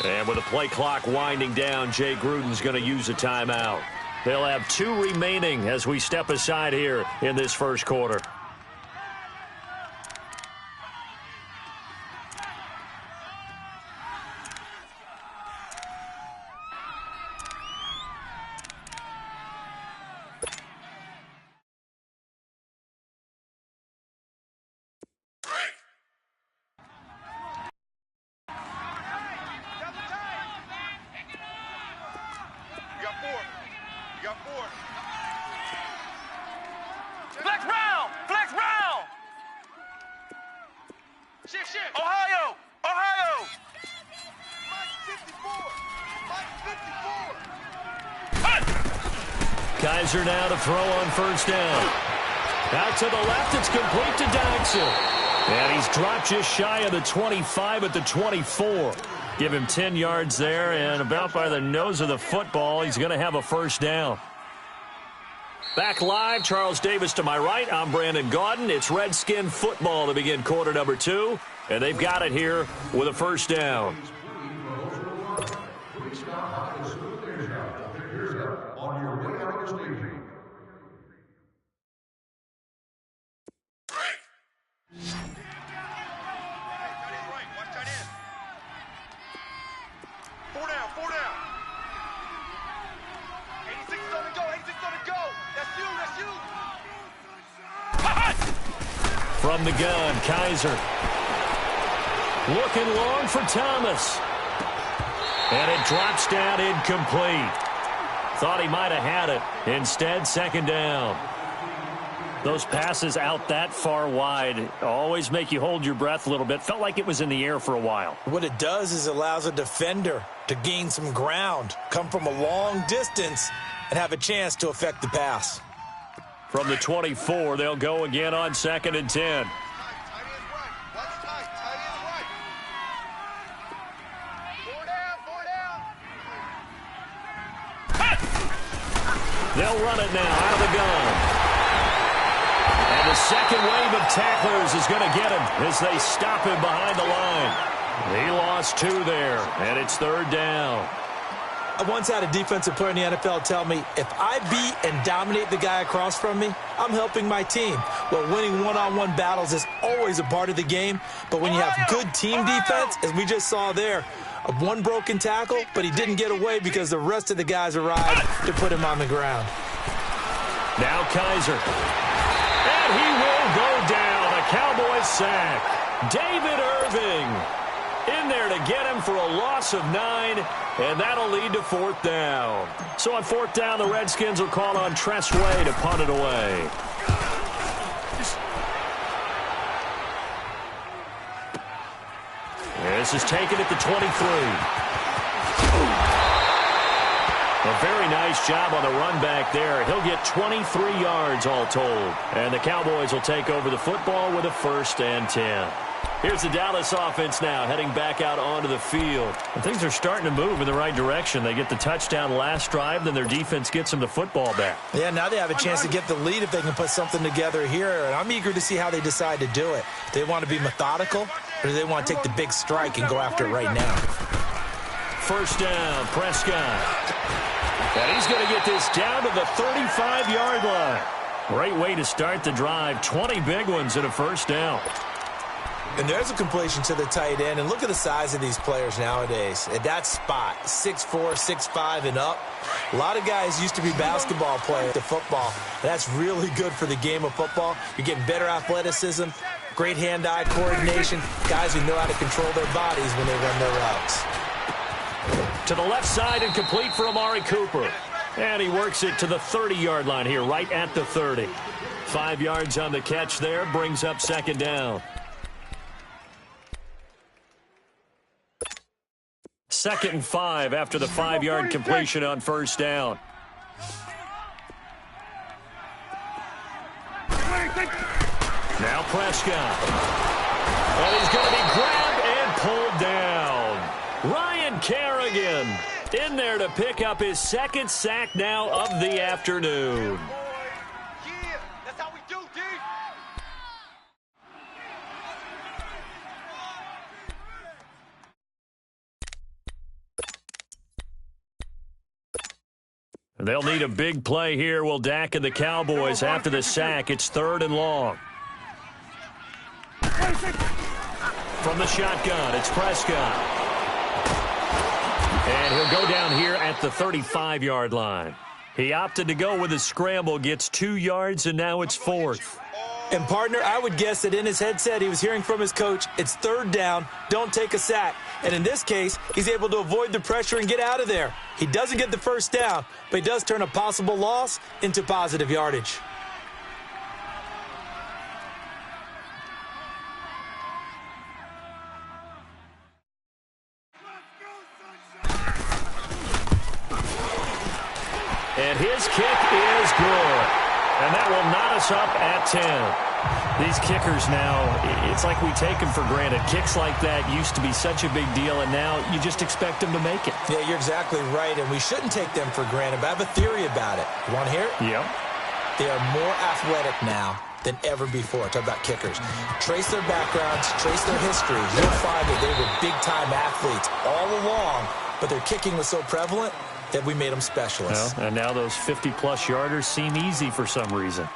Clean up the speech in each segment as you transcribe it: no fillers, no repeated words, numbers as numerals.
And with the play clock winding down, Jay Gruden's going to use a timeout. They'll have 2 remaining as we step aside here in this first quarter. Kaiser now to throw on first down. Out to the left, it's complete to Dykson. And he's dropped just shy of the 25 at the 24. Give him 10 yards there, and about by the nose of the football, he's going to have a first down. Back live, Charles Davis to my right. I'm Brandon Gaudin. It's Redskin football to begin quarter number 2, and they've got it here with a first down. From the gun, Kaiser. Looking long for Thomas. And it drops down incomplete. Thought he might have had it. Instead, second down. Those passes out that far wide always make you hold your breath a little bit. Felt like it was in the air for a while. What it does is allows a defender to gain some ground, come from a long distance, and have a chance to affect the pass. From the 24, they'll go again on 2nd and 10. They'll run it now out of the gun. And the second wave of tacklers is going to get him as they stop him behind the line. He lost 2 there, and it's 3rd down. I once had a defensive player in the NFL tell me, if I beat and dominate the guy across from me, I'm helping my team. Well, winning one-on-one battles is always a part of the game, but when you have good team defense, as we just saw there, one broken tackle, but he didn't get away because the rest of the guys arrived to put him on the ground. Now Kaiser. And he will go down. A Cowboys sack. David Irving in there to get him for a loss of 9, and that'll lead to 4th down. So on 4th down, the Redskins will call on Tressway to punt it away. This is taken at the 23. A very nice job on the run back there. He'll get 23 yards all told. And the Cowboys will take over the football with a 1st and 10. Here's the Dallas offense now heading back out onto the field. And things are starting to move in the right direction. They get the touchdown last drive, then their defense gets them the football back. Yeah, now they have a chance to get the lead if they can put something together here. And I'm eager to see how they decide to do it. Do they want to be methodical, or do they want to take the big strike and go after it right now? First down, Prescott. And he's going to get this down to the 35-yard line. Great way to start the drive. 20 big ones and a first down. And there's a completion to the tight end. And look at the size of these players nowadays. At that spot, 6'4", 6'5", and up. A lot of guys used to be basketball players to football. That's really good for the game of football. You're getting better athleticism, great hand-eye coordination, guys who know how to control their bodies when they run their routes. To the left side and complete for Amari Cooper. And he works it to the 30-yard line here, right at the 30. 5 yards on the catch there, brings up second down. 2nd and 5 after the 5-yard completion on first down. Now Prescott. And he's going to be grabbed and pulled down. Ryan Kerrigan in there to pick up his 2nd sack now of the afternoon. They'll need a big play here. Will Dak and the Cowboys after the sack. It's 3rd and long. From the shotgun, it's Prescott. And he'll go down here at the 35-yard line. He opted to go with a scramble, gets 2 yards, and now it's 4th. And, partner, I would guess that in his headset he was hearing from his coach, it's 3rd down, don't take a sack. And in this case, he's able to avoid the pressure and get out of there. He doesn't get the 1st down, but he does turn a possible loss into positive yardage. And his kick is good. And that will knot us up at 10. These kickers now, it's like we take them for granted. Kicks like that used to be such a big deal, and now you just expect them to make it. Yeah, you're exactly right, and we shouldn't take them for granted, but I have a theory about it. You want to hear it? Yep. They are more athletic now than ever before. Talk about kickers. Trace their backgrounds, trace their history. You'll find that they were big-time athletes all along, but their kicking was so prevalent that we made them specialists. Well, and now those 50-plus yarders seem easy for some reason.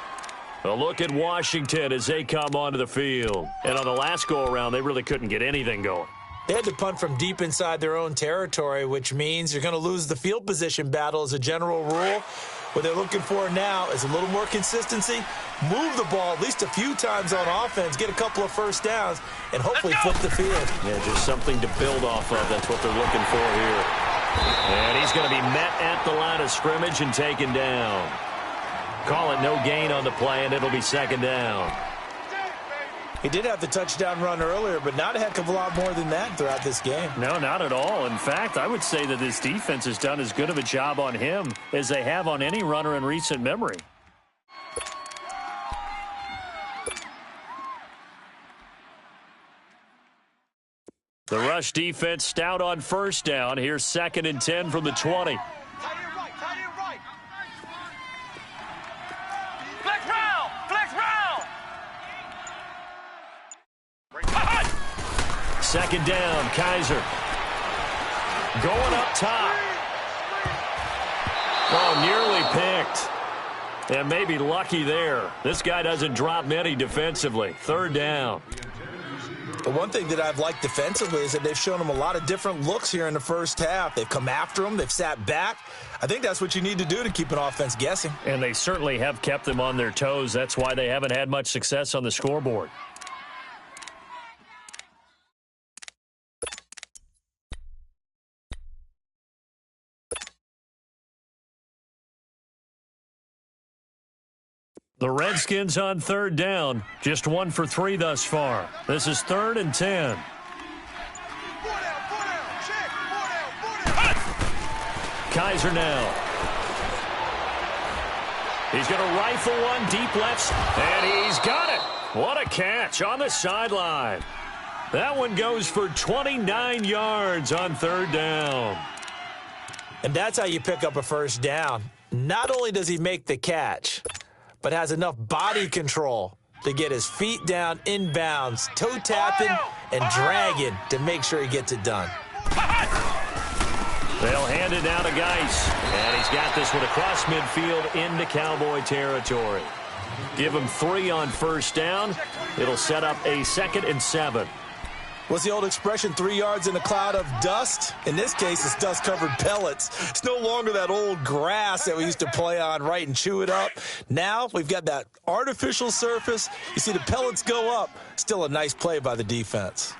A look at Washington as they come onto the field. And on the last go-around, they really couldn't get anything going. They had to punt from deep inside their own territory, which means you're going to lose the field position battle as a general rule. What they're looking for now is a little more consistency, move the ball at least a few times on offense, get a couple of 1st downs, and hopefully flip the field. Yeah, just something to build off of. That's what they're looking for here. And he's going to be met at the line of scrimmage and taken down. Call it no gain on the play, and it'll be 2nd down. He did have the touchdown run earlier, but not a heck of a lot more than that throughout this game. No, not at all. In fact, I would say that this defense has done as good of a job on him as they have on any runner in recent memory. The rush defense stout on 1st down. Here's 2nd and 10 from the 20. Flex round! Flex round! 2nd down, Kaiser. Going up top. Oh, nearly picked. And maybe lucky there. This guy doesn't drop many defensively. 3rd down. But one thing that I've liked defensively is that they've shown them a lot of different looks here in the 1st half. They've come after them. They've sat back. I think that's what you need to do to keep an offense guessing. And they certainly have kept them on their toes. That's why they haven't had much success on the scoreboard. The Redskins on 3rd down. Just 1 for 3 thus far. This is 3rd and 10. Kaiser now. He's going to rifle one deep left, and he's got it. What a catch on the sideline. That one goes for 29 yards on 3rd down. And that's how you pick up a 1st down. Not only does he make the catch, but has enough body control to get his feet down inbounds, toe tapping and dragging to make sure he gets it done. They'll hand it down to Geis, and he's got this one across midfield into Cowboy territory. Give him 3 on 1st down. It'll set up a 2nd and 7. What's the old expression, 3 yards in a cloud of dust? In this case, it's dust-covered pellets. It's no longer that old grass that we used to play on, right, and chew it up. Now we've got that artificial surface. You see the pellets go up. Still a nice play by the defense.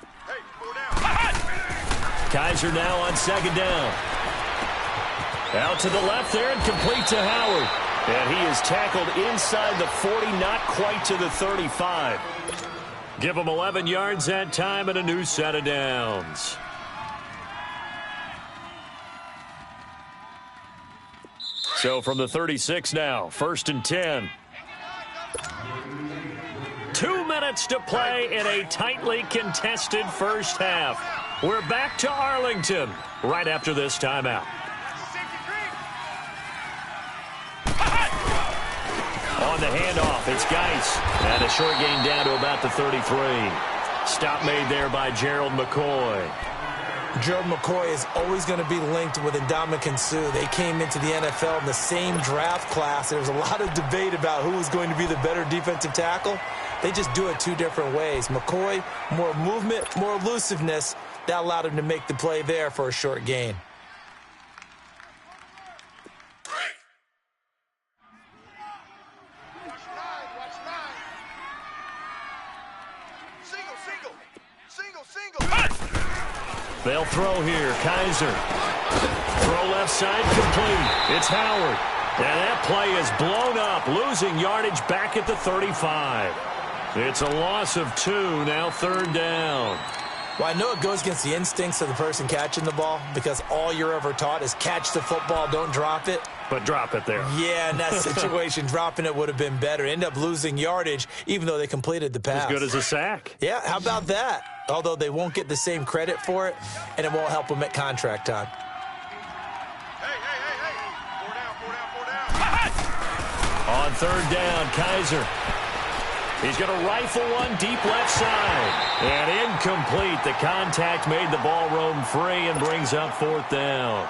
Kaiser now on 2nd down. Out to the left there and complete to Howard. And he is tackled inside the 40, not quite to the 35. Give him 11 yards that time and a new set of downs. So from the 36 now, 1st and 10. 2 minutes to play in a tightly contested 1st half. We're back to Arlington right after this timeout. On the handoff, it's Geis. And a short gain down to about the 33. Stop made there by Gerald McCoy. Gerald McCoy is always going to be linked with Ndamukong Suh. They came into the NFL in the same draft class. There was a lot of debate about who was going to be the better defensive tackle. They just do it two different ways. McCoy, more movement, more elusiveness. That allowed him to make the play there for a short gain. They'll throw here. Kaiser. Throw left side complete. It's Howard. And that play is blown up, losing yardage back at the 35. It's a loss of 2, now 3rd down. Well, I know it goes against the instincts of the person catching the ball because all you're ever taught is catch the football, don't drop it. But drop it there. Yeah, in that situation, dropping it would have been better. End up losing yardage, even though they completed the pass. As good as a sack. Yeah, how about that? Although they won't get the same credit for it, and it won't help them at contract time. Hey. 4 down. On 3rd down, Kaiser. He's going to rifle one deep left side. And incomplete. The contact made the ball roam free and brings up 4th down.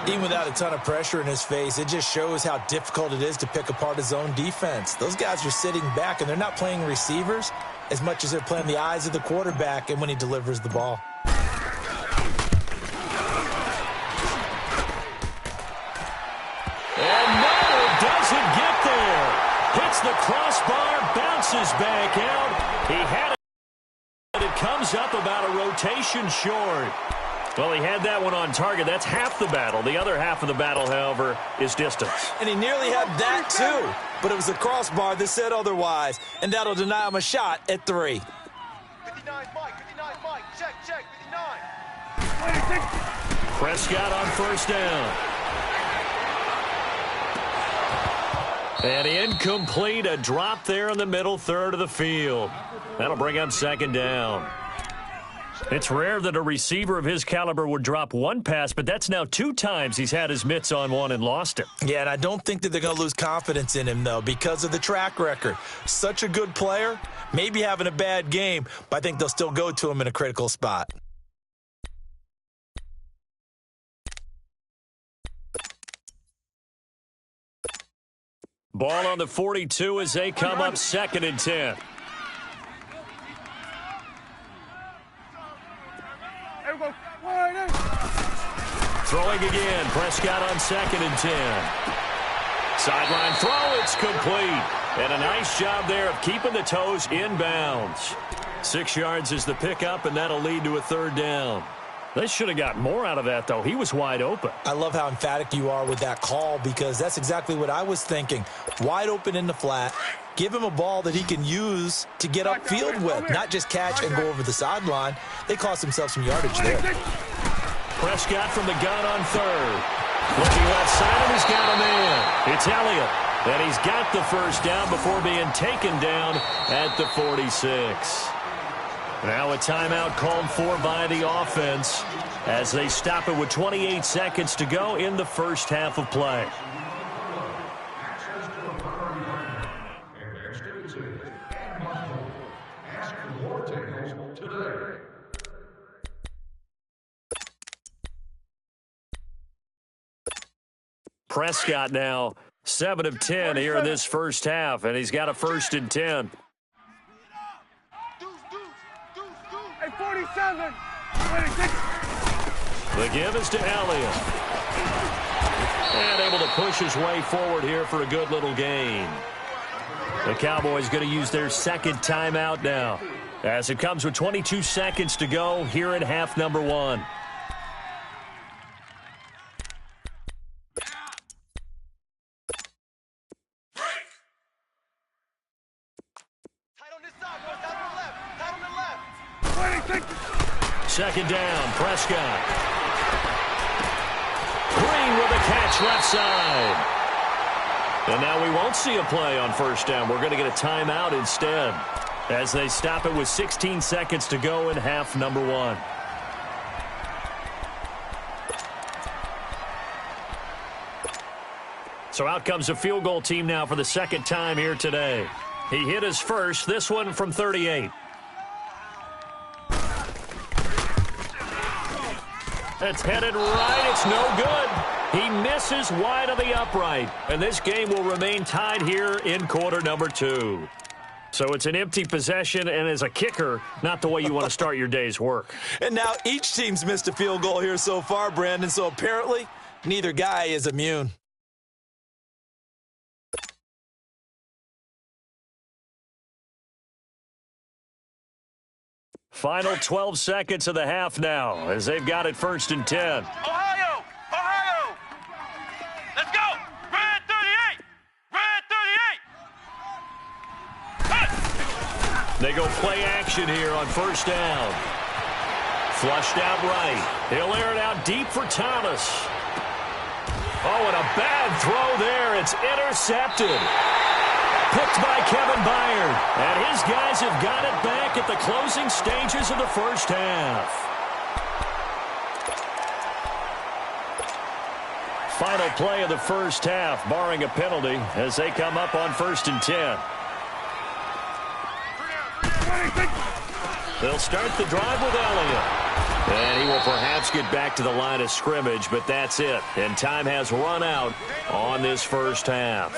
Even without a ton of pressure in his face, it just shows how difficult it is to pick apart his own defense. Those guys are sitting back, and they're not playing receivers as much as they're playing the eyes of the quarterback and when he delivers the ball. And no, it doesn't get there. Hits the crossbar, bounces back out. He had it, and it comes up about a rotation short. Well, he had that one on target. That's half the battle. The other half of the battle, however, is distance. And he nearly had that, too. But it was a crossbar that said otherwise, and that'll deny him a shot at 3. 59 Mike. Check, 59. Prescott on 1st down. And incomplete, a drop there in the middle third of the field. That'll bring up 2nd down. It's rare that a receiver of his caliber would drop one pass, but that's now 2 times he's had his mitts on one and lost it. Yeah, and I don't think that they're going to lose confidence in him, though, because of the track record. Such a good player, maybe having a bad game, but I think they'll still go to him in a critical spot. Ball on the 42 as they come up 2nd and 10. Throwing again. Prescott on 2nd and 10. Sideline throw. It's complete. And a nice job there of keeping the toes inbounds. 6 yards is the pickup, and that'll lead to a 3rd down. They should have got more out of that, though. He was wide open. I love how emphatic you are with that call because that's exactly what I was thinking. Wide open in the flat. Give him a ball that he can use to get upfield with, not just catch and go over the sideline. They cost themselves some yardage there. Prescott from the gun on 3rd. Looking left side, and he's got a man. It's Elliott. And he's got the 1st down before being taken down at the 46. Now a timeout called for by the offense as they stop it with 28 seconds to go in the first half of play. Prescott now 7 of 10 here in this first half, and he's got a 1st and 10. Hey, 47. The give is to Elliott. And able to push his way forward here for a good little gain. The Cowboys going to use their 2nd timeout now as it comes with 22 seconds to go here in half number 1. Second down, Prescott. Green with a catch left side. And now we won't see a play on 1st down. We're going to get a timeout instead as they stop it with 16 seconds to go in half number 1. So out comes a field goal team now for the 2nd time here today. He hit his first, this one from 38. It's headed right. It's no good. He misses wide of the upright. And this game will remain tied here in quarter number 2. So it's an empty possession, and as a kicker, not the way you want to start your day's work. And now each team's missed a field goal here so far, Brandon, so apparently neither guy is immune. Final 12 seconds of the half now as they've got it 1st and 10. Ohio! Ohio! Let's go! Red 38! Red 38! Hey! They go play action here on 1st down. Flushed out right. He'll air it out deep for Thomas. Oh, and a bad throw there. It's intercepted. Picked by Kevin Byard. And his guys have got it back at the closing stages of the first half. Final play of the first half, barring a penalty, as they come up on 1st and 10. They'll start the drive with Elliott. And he will perhaps get back to the line of scrimmage, but that's it. And time has run out on this first half.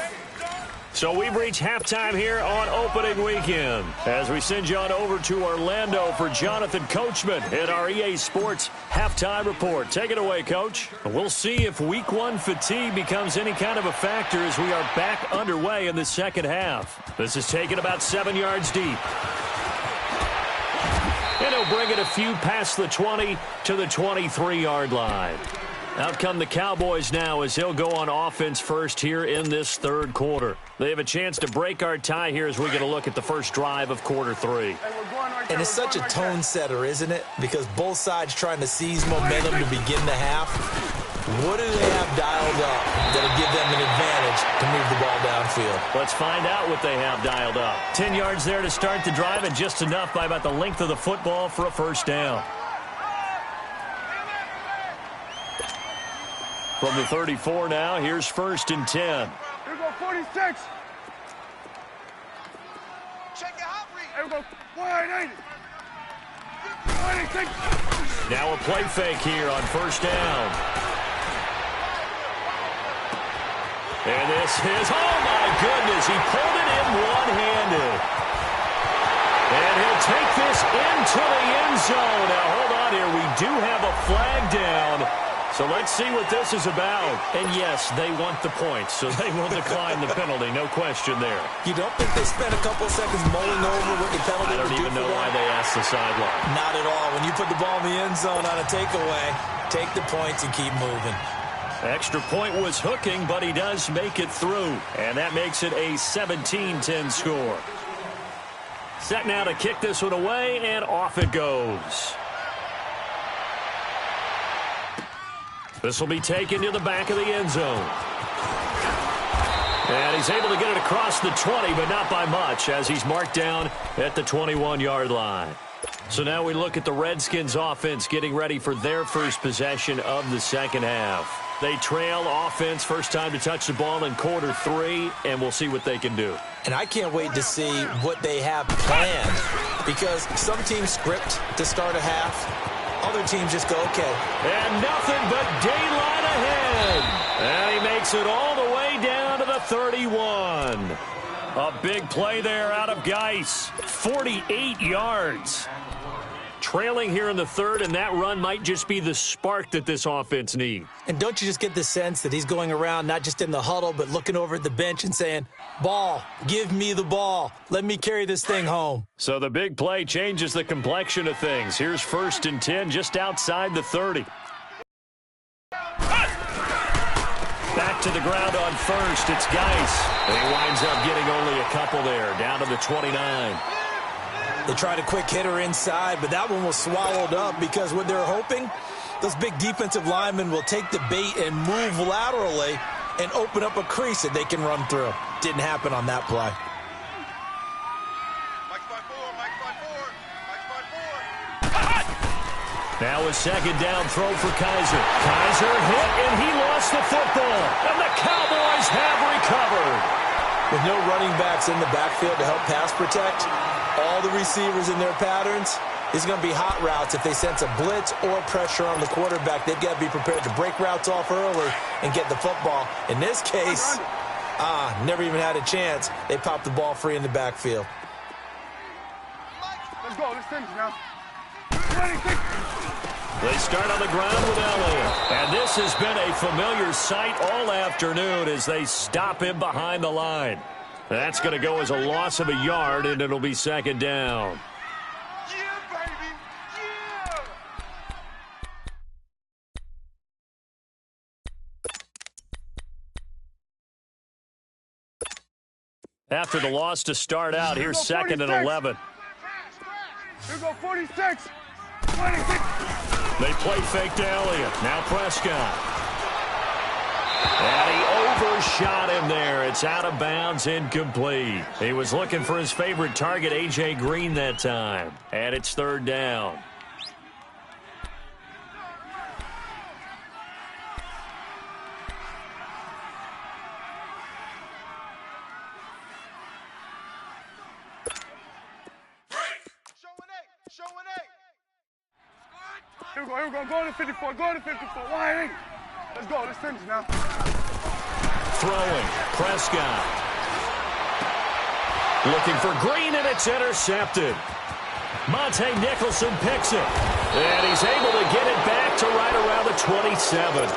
So we've reached halftime here on opening weekend as we send you on over to Orlando for Jonathan Coachman at our EA Sports Halftime Report. Take it away, Coach. We'll see if Week 1 fatigue becomes any kind of a factor as we are back underway in the second half. This is taken about 7 yards deep. And he'll bring it a few past the 20 to the 23-yard line. Out come the Cowboys now as he'll go on offense first here in this third quarter. They have a chance to break our tie here as we get a look at the first drive of quarter 3. And it's such a tone setter, isn't it? Because both sides trying to seize momentum to begin the half. What do they have dialed up that'll give them an advantage to move the ball downfield? Let's find out what they have dialed up. 10 yards there to start the drive, and just enough by about the length of the football for a first down. From the 34 now, here's 1st and 10. Here we go, 46. Check it out, Reed. Here we go, 180. 186. Now a play fake here on 1st down. And this is, oh my goodness, he pulled it in one-handed. And he'll take this into the end zone. Now hold on here, we do have a flag down. So let's see what this is about. And yes, they want the points, so they will decline the penalty. No question there. You don't think they spent a couple seconds mulling over what the penalty I don't even know why they asked the sideline. Not at all. When you put the ball in the end zone on a takeaway, take the points and keep moving. Extra point was hooking, but he does make it through. And that makes it a 17-10 score. Set now to kick this one away, and off it goes. This will be taken to the back of the end zone. And he's able to get it across the 20, but not by much, as he's marked down at the 21-yard line. So now we look at the Redskins offense getting ready for their first possession of the second half. They trail offense, first time to touch the ball in quarter 3, and we'll see what they can do. And I can't wait to see what they have planned, because some teams script to start a half. Other teams just go, okay. And nothing but daylight ahead. And he makes it all the way down to the 31. A big play there out of Geis. 48 yards. Trailing here in the third, and that run might just be the spark that this offense needs. And don't you just get the sense that he's going around not just in the huddle, but looking over at the bench and saying, ball, give me the ball. Let me carry this thing home. So the big play changes the complexion of things. Here's 1st and 10 just outside the 30. Back to the ground on first. It's Geis. And he winds up getting only a couple there, down to the 29. They tried a quick hitter inside, but that one was swallowed up because what they're hoping, those big defensive linemen will take the bait and move laterally and open up a crease that they can run through. Didn't happen on that play. Mike's by 4, Mike's by 4, Mike's by 4. Now a second down throw for Kaiser. Kaiser hit, and he lost the football. And the Cowboys have recovered. With no running backs in the backfield to help pass protect, all the receivers in their patterns, These are going to be hot routes. If they sense a blitz or pressure on the quarterback, they've got to be prepared to break routes off early and get the football. In this case, never even had a chance. They popped the ball free in the backfield. Let's go. Let's finish now. 26. They start on the ground with Elliott. And this has been a familiar sight all afternoon as they stop him behind the line. That's going to go as a loss of a yard, and it'll be second down. Yeah, baby. Yeah. After the loss to start out, here's second and 11. Here go 46. 26. They play fake to Elliott. Now Prescott. And he overshot him there. It's out of bounds, incomplete. He was looking for his favorite target, A.J. Green, that time. And it's third down. Here we go. Go to 54. Go to 54. Why? Let's go. Let's finish now. Throwing. Prescott. Looking for Green, and it's intercepted. Monte Nicholson picks it. And he's able to get it back to right around the 27.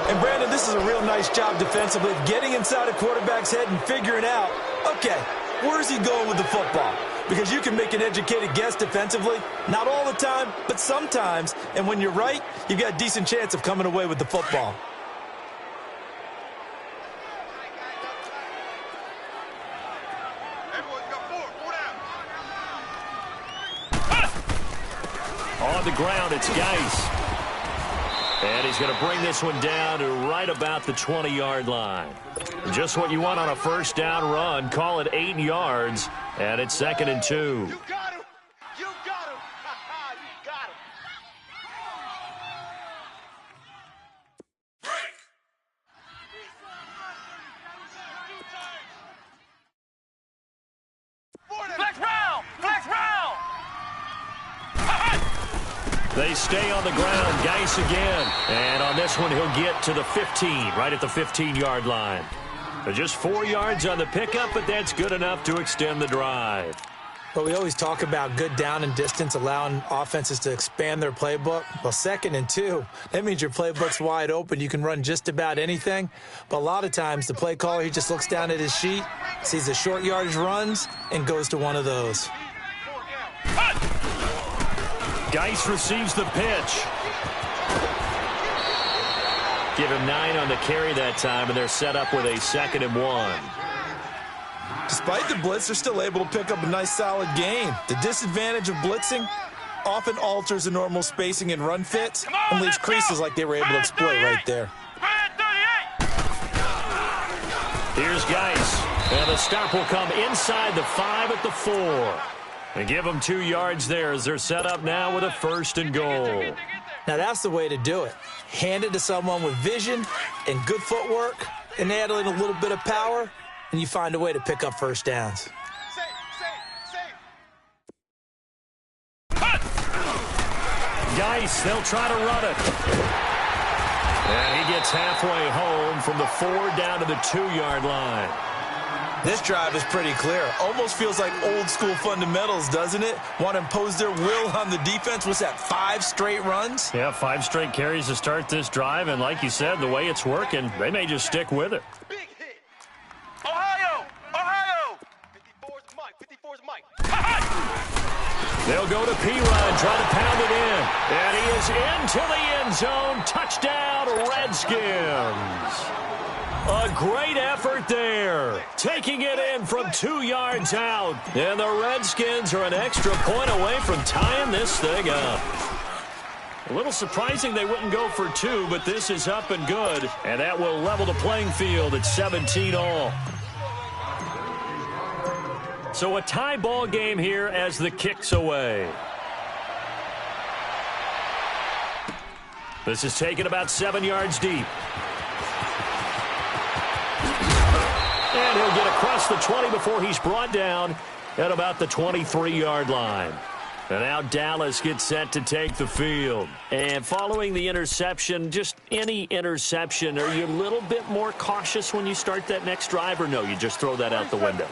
And, Brandon, this is a real nice job defensively of getting inside a quarterback's head and figuring out, okay, where's he going with the football? Because you can make an educated guess defensively. Not all the time, but sometimes. And when you're right, you've got a decent chance of coming away with the football. On the ground, it's Geis. And he's going to bring this one down to right about the 20-yard line. Just what you want on a first down run. Call it 8 yards. And it's second and 2. You got him. You got him. You got him. Flex round. Flex round. They stay on the ground. Geis again. And on this one, he'll get to the 15, right at the 15-yard line. Just 4 yards on the pickup, but that's good enough to extend the drive. But we always talk about good down and distance, allowing offenses to expand their playbook. Well, second and 2, that means your playbook's wide open. You can run just about anything. But a lot of times, the play caller, he just looks down at his sheet, sees the short yardage runs, and goes to one of those. Geis receives the pitch. Give him 9 on the carry that time, and they're set up with a second and 1. Despite the blitz, they're still able to pick up a nice, solid gain. The disadvantage of blitzing often alters the normal spacing and run fits and leaves creases like they were able to exploit right there. Here's Geis, and the stop will come inside the 5 at the 4. And give them 2 yards there as they're set up now with a first and goal. Now, that's the way to do it. Hand it to someone with vision and good footwork, and add in a little bit of power, and you find a way to pick up first downs. Geis, they'll try to run it. And he gets halfway home from the 4 down to the 2-yard line. This drive is pretty clear. Almost feels like old-school fundamentals, doesn't it? Want to impose their will on the defense. What's that, 5 straight runs? Yeah, 5 straight carries to start this drive. And like you said, the way it's working, they may just stick with it. Big hit. Ohio. Ohio. 54's Mike. 54's Mike. They'll go to P-Rod, try to pound it in. And he is into the end zone. Touchdown, Redskins. A great effort there. Taking it in from 2 yards out. And the Redskins are an extra point away from tying this thing up. A little surprising they wouldn't go for 2, but this is up and good. And that will level the playing field at 17 all. So a tie ball game here as the kick's away. This is taken about 7 yards deep. And he'll get across the 20 before he's brought down at about the 23-yard line. And now Dallas gets set to take the field. And following the interception, just any interception, are you a little bit more cautious when you start that next drive, or no, you just throw that out the window?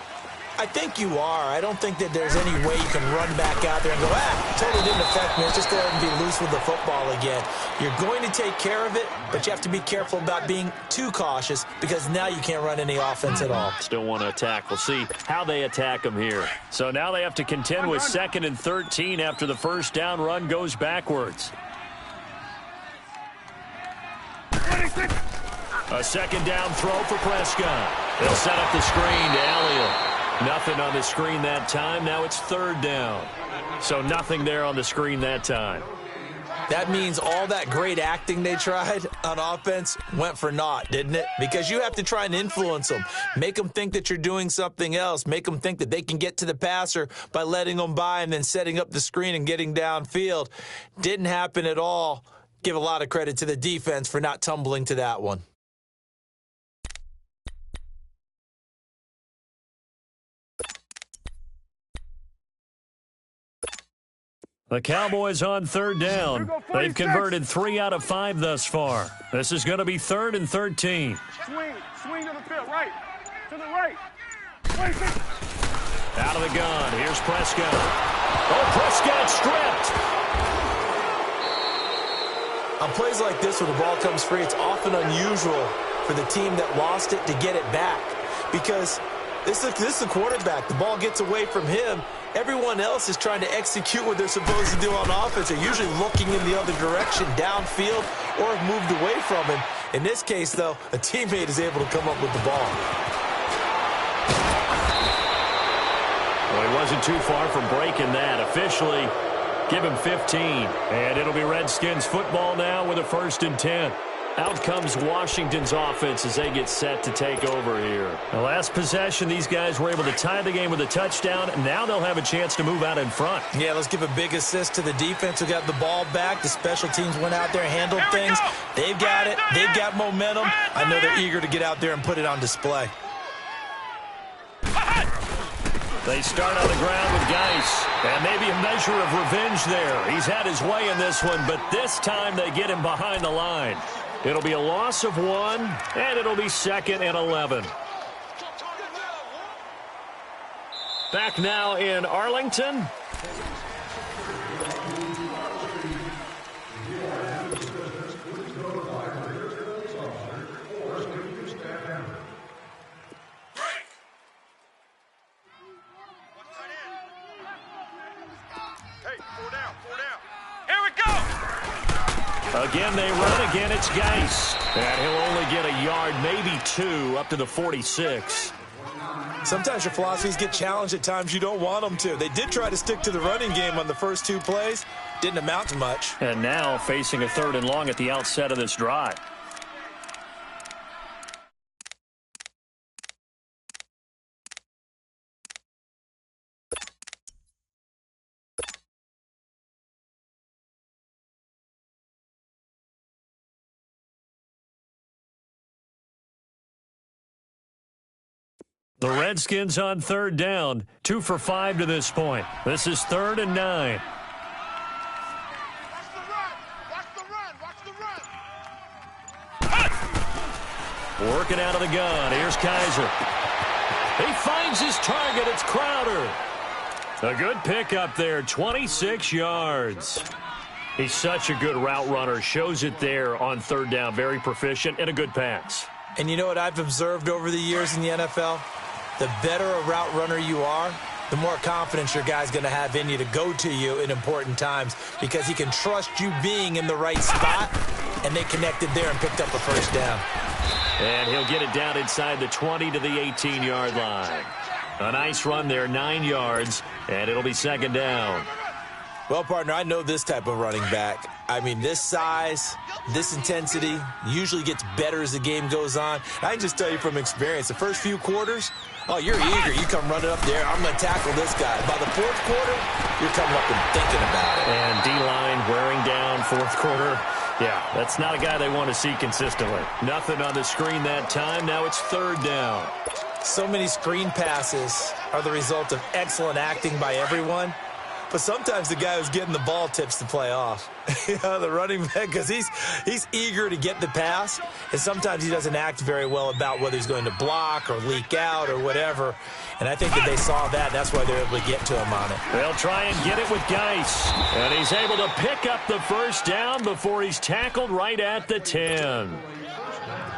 I think you are. I don't think that there's any way you can run back out there and go, totally didn't affect me. Let's just go ahead and be loose with the football again. You're going to take care of it, but you have to be careful about being too cautious because now you can't run any offense at all. Still want to attack. We'll see how they attack them here. So now they have to contend with 2nd and 13 after the first down run goes backwards. A 2nd down throw for Prescott. They'll set up the screen to Elliott. Nothing on the screen that time. Now it's 3rd down. So nothing there on the screen that time. That means all that great acting they tried on offense went for naught, didn't it? Because you have to try and influence them. Make them think that you're doing something else. Make them think that they can get to the passer by letting them by and then setting up the screen and getting downfield. Didn't happen at all. Give a lot of credit to the defense for not tumbling to that one. The Cowboys on 3rd down. They've converted 3 out of 5 thus far. This is going to be 3rd and 13. Swing to the field, right. To the right. Out of the gun. Here's Prescott. Oh, Prescott stripped. On plays like this where the ball comes free, it's often unusual for the team that lost it to get it back because this is a quarterback. The ball gets away from him. Everyone else is trying to execute what they're supposed to do on offense. They're usually looking in the other direction, downfield, or have moved away from him. In this case, though, a teammate is able to come up with the ball. Well, he wasn't too far from breaking that. Officially, give him 15. And it'll be Redskins football now with a 1st and 10. Out comes Washington's offense as they get set to take over here. The last possession, these guys were able to tie the game with a touchdown. Now they'll have a chance to move out in front. Yeah, let's give a big assist to the defense who got the ball back. The special teams went out there and handled things. They've got it. They've got momentum. I know they're eager to get out there and put it on display. They start on the ground with Geis. And maybe a measure of revenge there. He's had his way in this one, but this time they get him behind the line. It'll be a loss of 1, and it'll be 2nd and 11. Back now in Arlington. Again, they run. Again, it's Geis. And he'll only get a yard, maybe 2, up to the 46. Sometimes your philosophies get challenged at times you don't want them to. They did try to stick to the running game on the first 2 plays. Didn't amount to much. And now facing a 3rd and long at the outset of this drive. The Redskins on 3rd down, 2 for 5 to this point. This is 3rd and 9. Working out of the gun. Here's Kaiser. He finds his target. It's Crowder. A good pickup there, 26 yards. He's such a good route runner. Shows it there on 3rd down. Very proficient and a good pass. And you know what I've observed over the years in the NFL? The better a route runner you are, the more confidence your guy's going to have in you to go to you in important times because he can trust you being in the right spot, and they connected there and picked up a 1st down. And he'll get it down inside the 20 to the 18-yard line. A nice run there, 9 yards, and it'll be 2nd down. Well, partner, I know this type of running back. I mean, this size, this intensity usually gets better as the game goes on. I can just tell you from experience, the first few quarters, oh, you're eager. You come running up there. I'm going to tackle this guy. By the 4th quarter, you're coming up and thinking about it. And D-line wearing down 4th quarter. Yeah, that's not a guy they want to see consistently. Nothing on the screen that time. Now it's 3rd down. So many screen passes are the result of excellent acting by everyone. But sometimes the guy who's getting the ball tips the play off. The running back, because he's eager to get the pass, and sometimes he doesn't act very well about whether he's going to block or leak out or whatever. And I think that they saw that. That's why they're able to get to him on it. They'll try and get it with Geis. And he's able to pick up the first down before he's tackled right at the 10.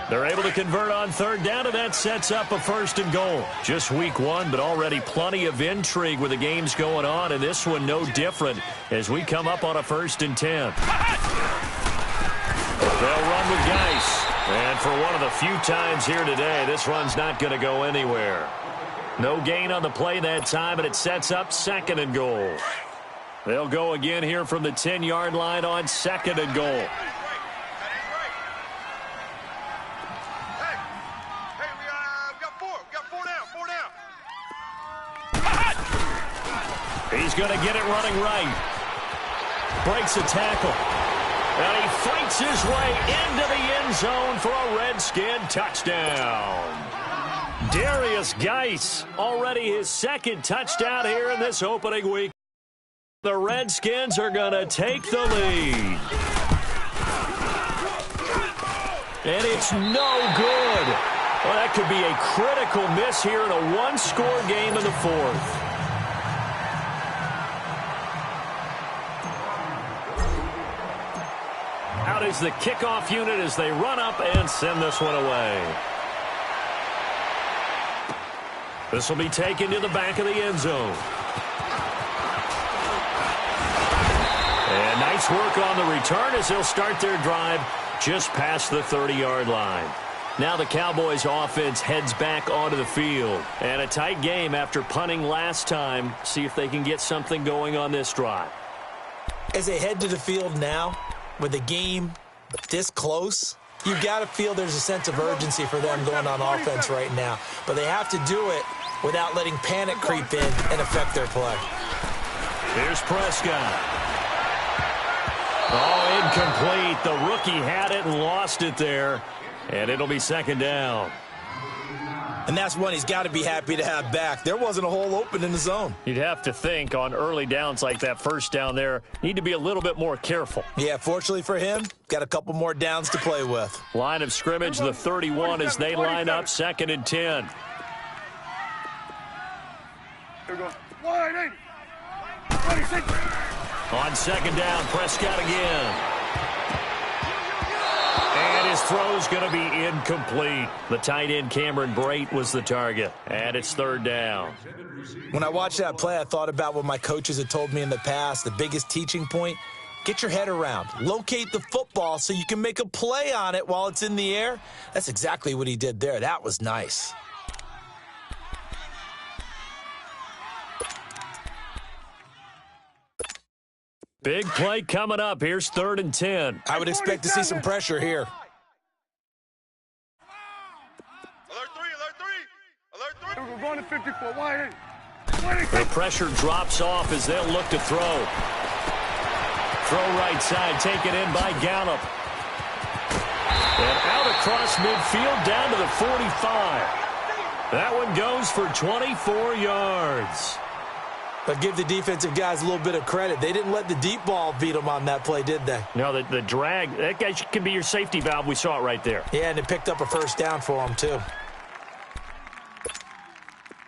They're able to convert on third down, and that sets up a 1st and goal. Just week 1, but already plenty of intrigue with the games going on, and this one no different as we come up on a 1st and 10. They'll run with Geis. And for one of the few times here today, this run's not going to go anywhere. No gain on the play that time, and it sets up 2nd and goal. They'll go again here from the 10-yard line on 2nd and goal. He's going to get it running right. Breaks a tackle. And he fights his way into the end zone for a Redskin touchdown. Darius Geis, already his 2nd touchdown here in this opening week. The Redskins are going to take the lead. And it's no good. Well, that could be a critical miss here in a one-score game in the 4th. Out is the kickoff unit as they run up and send this one away. This will be taken to the back of the end zone. And nice work on the return as they'll start their drive just past the 30-yard line. Now the Cowboys offense heads back onto the field. And a tight game after punting last time. See if they can get something going on this drive. As they head to the field now, with the game this close, you've got to feel there's a sense of urgency for them going on offense right now. But they have to do it without letting panic creep in and affect their play. Here's Prescott. Oh, incomplete. The rookie had it and lost it there. And it'll be 2nd down. And that's one he's got to be happy to have back. There wasn't a hole open in the zone. You'd have to think on early downs like that 1st down there, need to be a little bit more careful. Yeah, fortunately for him, got a couple more downs to play with. Line of scrimmage, the 31 as they line up 2nd and 10. Here we go. 180. 26. On 2nd down, Prescott again. And his throw's going to be incomplete. The tight end, Cameron Brate, was the target. And it's 3rd down. When I watched that play, I thought about what my coaches had told me in the past. The biggest teaching point, get your head around. Locate the football so you can make a play on it while it's in the air. That's exactly what he did there. That was nice. Big play coming up. Here's 3rd and 10. I would expect to see some pressure here. Alert 3. Alert 3. Alert 3. We're going to 54. 180. The pressure drops off as they'll look to throw. Throw right side, taken in by Gallup. And out across midfield down to the 45. That one goes for 24 yards. But give the defensive guys a little bit of credit. They didn't let the deep ball beat them on that play, did they? No, the drag, that guy can be your safety valve. We saw it right there. Yeah, and it picked up a 1st down for them, too.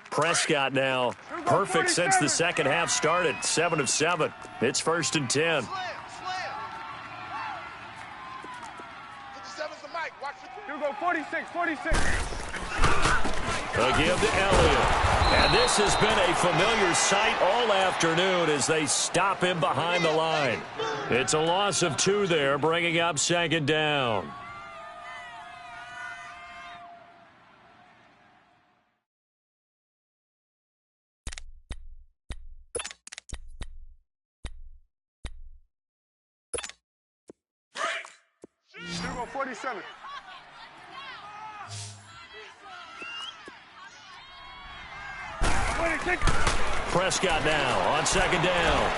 Prescott now, perfect since the 2nd half started. 7 of 7. It's 1st and 10. 57's the mic. Watch it. Here we go. 46. A give to Elliott. And this has been a familiar sight all afternoon as they stop him behind the line. It's a loss of 2 there, bringing up 2nd down. Here we go. 47. Prescott now on 2nd down.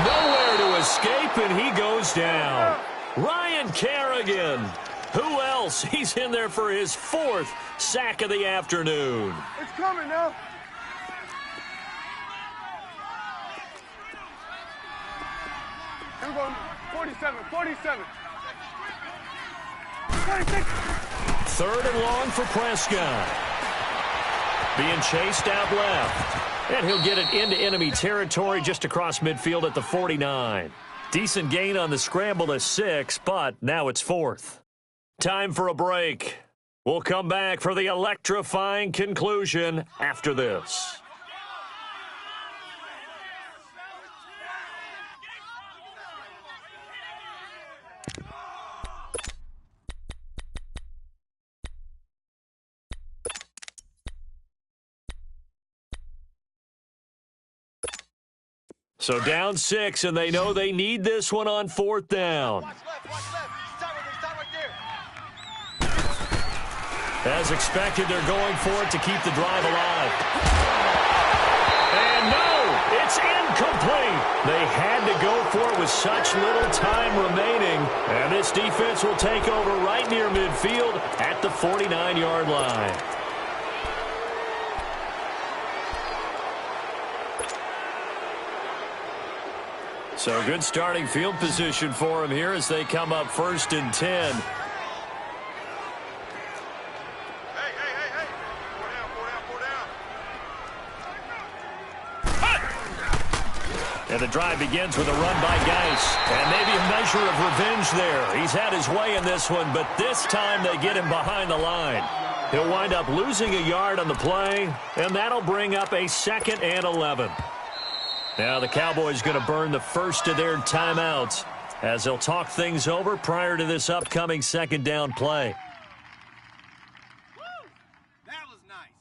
Nowhere to escape, and he goes down. Ryan Kerrigan. Who else? He's in there for his 4th sack of the afternoon. It's coming now. Here we go. 47, 47. 46. Third and long for Prescott. Being chased out left. And he'll get it into enemy territory just across midfield at the 49. Decent gain on the scramble to 6, but now it's 4th. Time for a break. We'll come back for the electrifying conclusion after this. So down 6, and they know they need this one on 4th down. Watch left, watch left. Stop right there. As expected, they're going for it to keep the drive alive. And no, it's incomplete. They had to go for it with such little time remaining. And this defense will take over right near midfield at the 49-yard line. So good starting field position for them here as they come up 1st and 10. Hey. Four down. And the drive begins with a run by Geis. And maybe a measure of revenge there. He's had his way in this one, but this time they get him behind the line. He'll wind up losing a yard on the play, and that'll bring up a 2nd and 11. Now the Cowboys going to burn the first of their timeouts as they'll talk things over prior to this upcoming 2nd down play. That was nice.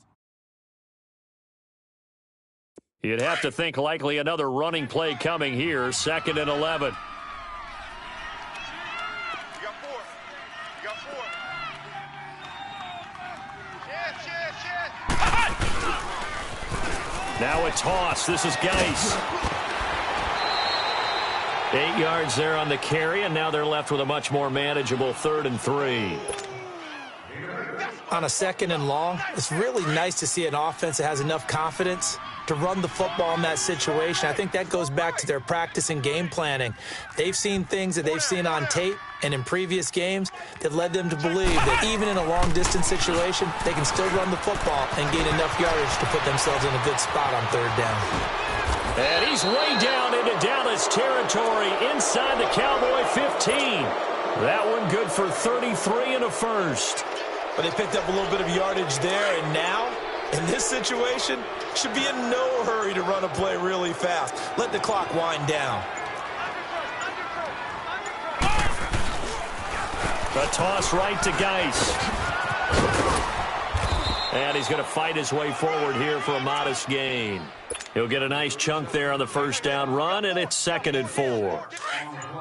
You'd have to think likely another running play coming here, 2nd and 11. You got 4. You got 4. Chance. Now a toss. This is Geis. 8 yards there on the carry, and now they're left with a much more manageable 3rd and 3. On a 2nd and long, it's really nice to see an offense that has enough confidence to run the football in that situation. I think that goes back to their practice and game planning. They've seen things that they've seen on tape and in previous games that led them to believe that even in a long-distance situation, they can still run the football and gain enough yardage to put themselves in a good spot on 3rd down. And he's way down into Dallas territory inside the Cowboy 15. That one good for 33 and a first. But they picked up a little bit of yardage there, and now, in this situation, should be in no hurry to run a play really fast. Let the clock wind down. A toss right to Geis. And he's going to fight his way forward here for a modest gain. He'll get a nice chunk there on the 1st down run, and it's 2nd and 4.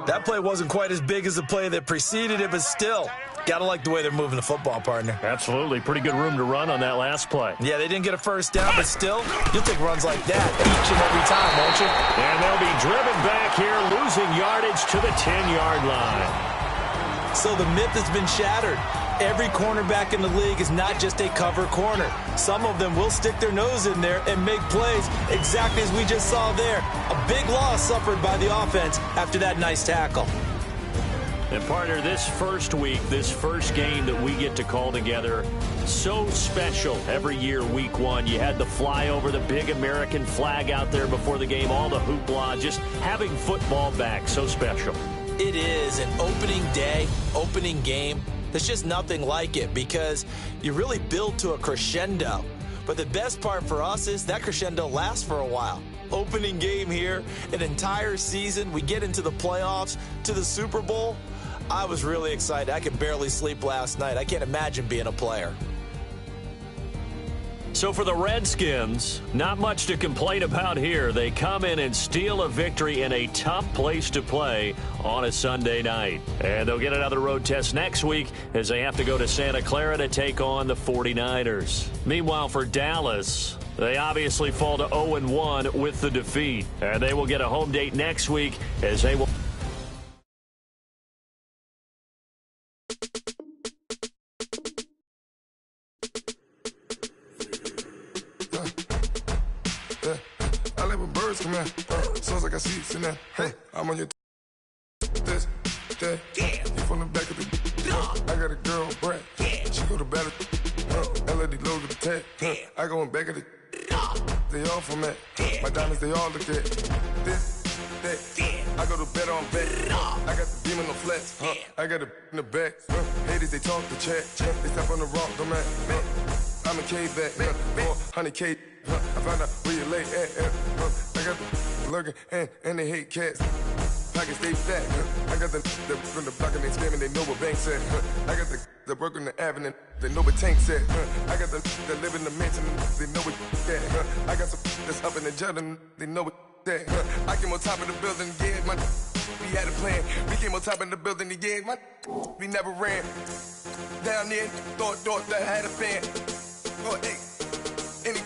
That play wasn't quite as big as the play that preceded it, but still, gotta like the way they're moving the football, partner. Absolutely. Pretty good room to run on that last play. Yeah, they didn't get a 1st down, but still, you'll take runs like that each and every time, won't you? And they'll be driven back here, losing yardage to the 10-yard line. So the myth has been shattered. Every cornerback in the league is not just a cover corner. Some of them will stick their nose in there and make plays exactly as we just saw there. A big loss suffered by the offense after that nice tackle. And partner, this first week, this first game that we get to call together, so special every year, week 1. You had the flyover, the big American flag out there before the game, all the hoopla, just having football back, so special. It is an opening day, opening game. There's just nothing like it because you really build to a crescendo. But the best part for us is that crescendo lasts for a while. Opening game here, an entire season. We get into the playoffs, to the Super Bowl. I was really excited. I could barely sleep last night. I can't imagine being a player. So for the Redskins, not much to complain about here. They come in and steal a victory in a tough place to play on a Sunday night. And they'll get another road test next week as they have to go to Santa Clara to take on the 49ers. Meanwhile, for Dallas, they obviously fall to 0-1 with the defeat. And they will get a home date next week as they will... I like when birds come out. Sounds like I see it in there. Hey, I'm on your that. You from the back of the. I got a girl, Brad. She go to battle. LD low to the tech. I go in back of the. They all from that. My diamonds, they all look at. This, that. I go to bed on bed. I got the beam in the flats. I got it in the back. Haters, they talk the chat. They step on the rock, the man. I'm a K-back. 400K. I found out where you lay at. I got the lurking and they hate cats. Pockets stay fat. I got the from the block and they screaming, they know what bank said. I got the work on the avenue, they know what tank said. I got the that live in the mansion, they know what that. I got some that's up in the Jordan, they know what that. I came on top of the building, yeah, my we had a plan. We came on top of the building, yeah, my we never ran. Down there, thought that I had a fan. Oh, hey, any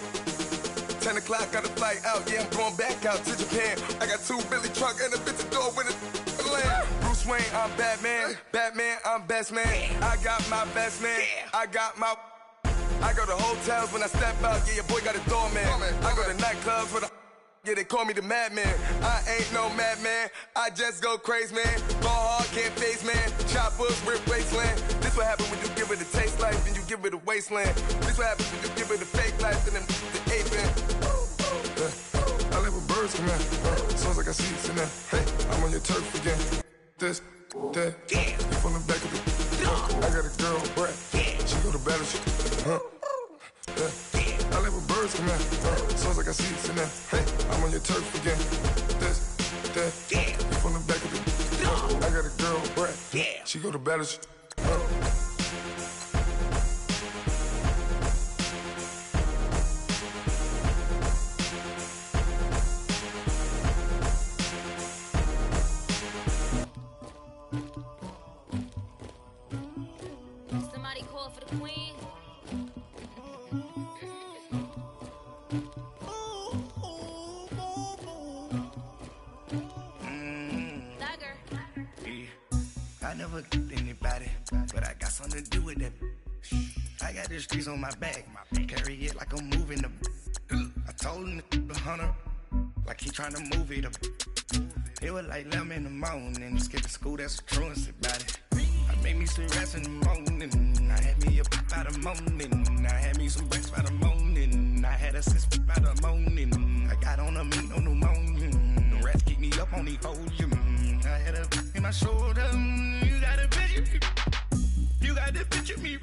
10 o'clock, got a flight out, yeah, I'm going back out to Japan. I got 2 Billy truck and a bitch door with a land. Bruce Wayne, I'm Batman. Batman, I'm best man. I got my best man. I go to hotels when I step out, yeah, your boy got a doorman. I go to nightclubs with a yeah, they call me the madman. I ain't no madman, I just go crazy, man. Ball hard, can't face, man. Choppers, rip wasteland. This what happens when you give it a taste life and you give it a wasteland. This what happens when you give it a fake life and then the ape in. I live with birds come in. Sounds like I see it in there. Hey, I'm on your turf again. This, that, you from the back of the. I got a girl, Brad. She go to battle, she. I live with birds come in. Sounds like I see it in there. Hey, I'm on your turf again. This, that, you from the back of the. I got a girl, Brad. She go to battle, she. Somebody call for the queen. I never anybody, but I got something to do with that. I got the streets on my back, carry it like I'm moving the. I told him the hunter, like he trying to move it up. It was like 11 in the morning, skip to school, that's a truancy about it. I made me some rest in the morning, I had me up by the morning, I had me some breaks by the morning, I had a six by the morning, I got on a meat on the morning, the rats keep me up on the podium, I had a in my shoulder, you got a picture me, you got the picture me.